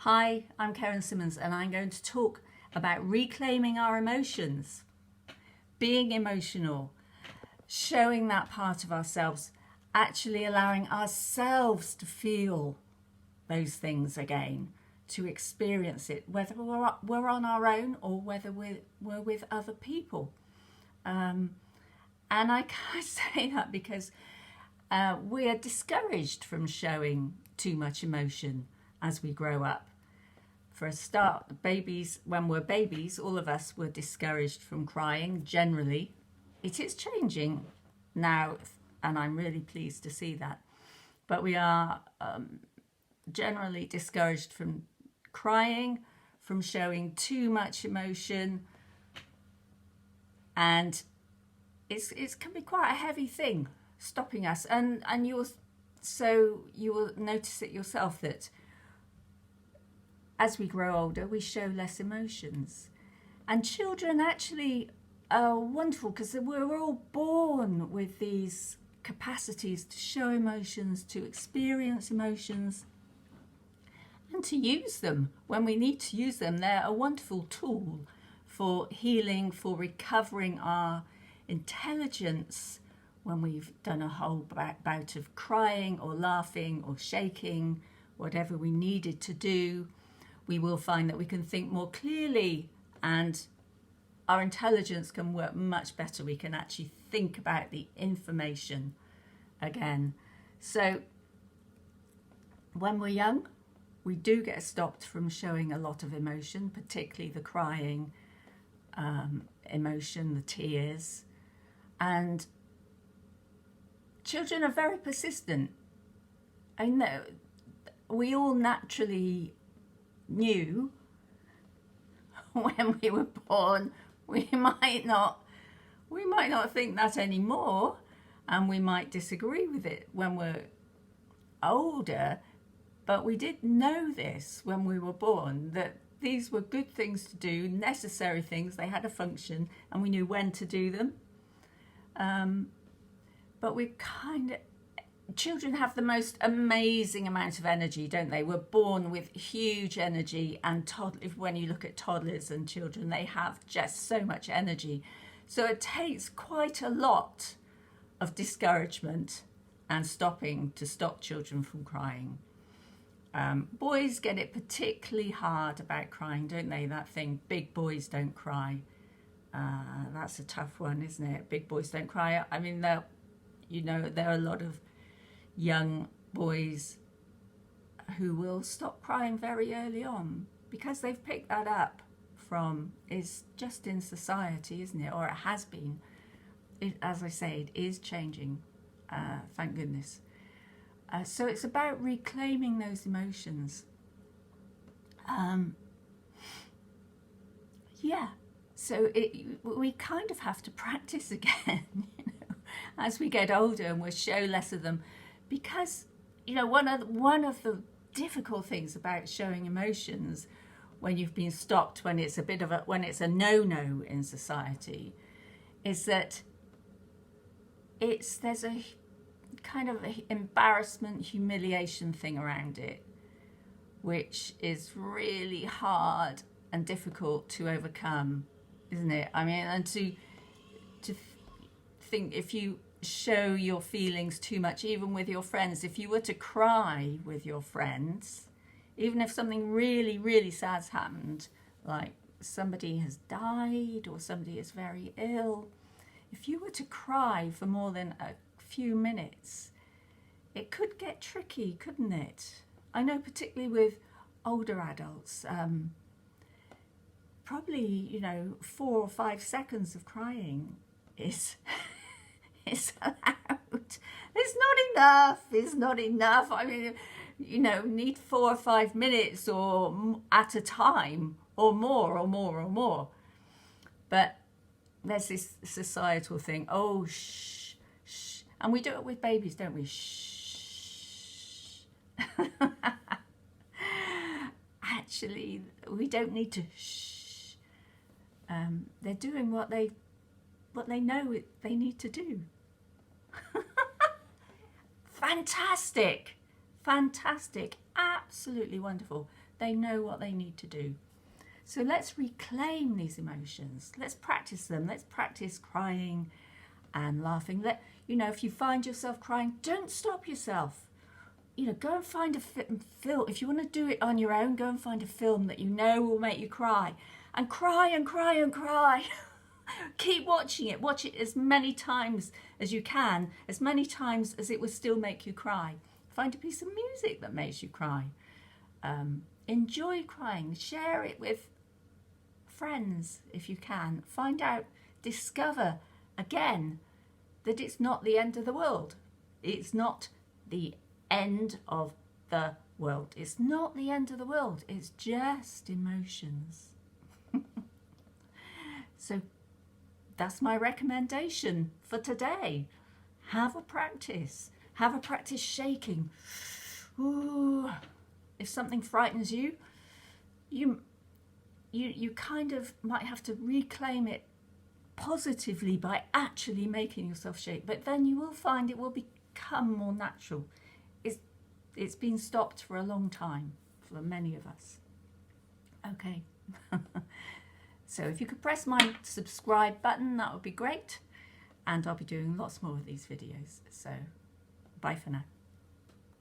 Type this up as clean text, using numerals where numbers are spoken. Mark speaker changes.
Speaker 1: Hi, I'm Karen Simmons and I'm going to talk about reclaiming our emotions, being emotional, showing that part of ourselves, actually allowing ourselves to feel those things again, to experience it, whether we're on our own or whether we're with other people. And I can't say that because we are discouraged from showing too much emotion as we grow up. For a start, babies, when we're babies, all of us were discouraged from crying generally. It is changing now, and I'm really pleased to see that. But we are generally discouraged from crying, from showing too much emotion, and it can be quite a heavy thing, stopping us. And you will notice it yourself that as we grow older, we show less emotions. And children actually are wonderful because we're all born with these capacities to show emotions, to experience emotions, and to use them when we need to use them. They're a wonderful tool for healing, for recovering our intelligence when we've done a whole bout of crying or laughing or shaking, whatever we needed to do. We will find that we can think more clearly and our intelligence can work much better. We can actually think about the information again. So when we're young, we do get stopped from showing a lot of emotion, particularly the crying emotion, the tears. And children are very persistent. I know we all naturally knew when we were born we might not think that anymore, and we might disagree with it when we're older, but we did know this when we were born, that these were good things to do, necessary things. They had a function and we knew when to do them. But children have the most amazing amount of energy, don't they? We're born with huge energy, and when you look at toddlers and children, they have just so much energy. So it takes quite a lot of discouragement and stopping to stop children from crying. Boys get it particularly hard about crying, don't they? That thing, big boys don't cry. That's a tough one, isn't it? Big boys don't cry. I mean, there are a lot of young boys who will stop crying very early on because they've picked that up from, it's just in society, isn't it? Or it has been. As I say, it is changing, thank goodness. So it's about reclaiming those emotions. So we kind of have to practice again, as we get older, and we'll show less of them, because one of the difficult things about showing emotions when you've been stopped, when it's a no-no in society, is that there's a kind of embarrassment, humiliation thing around it, which is really hard and difficult to overcome, isn't it? I mean, and to think, if you show your feelings too much, even with your friends, if you were to cry with your friends, even if something really, really sad's happened, like somebody has died or somebody is very ill, if you were to cry for more than a few minutes, it could get tricky, couldn't it? I know, particularly with older adults, probably 4 or 5 seconds of crying is allowed. It's not enough. I mean, need 4 or 5 minutes or at a time, or more. But there's this societal thing, oh, shh, and we do it with babies, don't we? Shh. Actually, we don't need to shh. They're doing what they know they need to do. Fantastic, absolutely wonderful. They know what they need to do. So let's reclaim these emotions. Let's practice them. Let's practice crying and laughing. If you find yourself crying, don't stop yourself. Go and find a film. If you want to do it on your own, go and find a film that you know will make you cry. And cry and cry and cry. Keep watching it. Watch it as many times as you can, as many times as it will still make you cry. Find a piece of music that makes you cry. Enjoy crying. Share it with friends if you can. Find out, discover again that it's not the end of the world. It's not the end of the world. It's not the end of the world. It's just emotions. So that's my recommendation for today. Have a practice. Have a practice shaking. Ooh. If something frightens you, you kind of might have to reclaim it positively by actually making yourself shake. But then you will find it will become more natural. It's been stopped for a long time for many of us. Okay. So if you could press my subscribe button, that would be great. And I'll be doing lots more of these videos. So bye for now.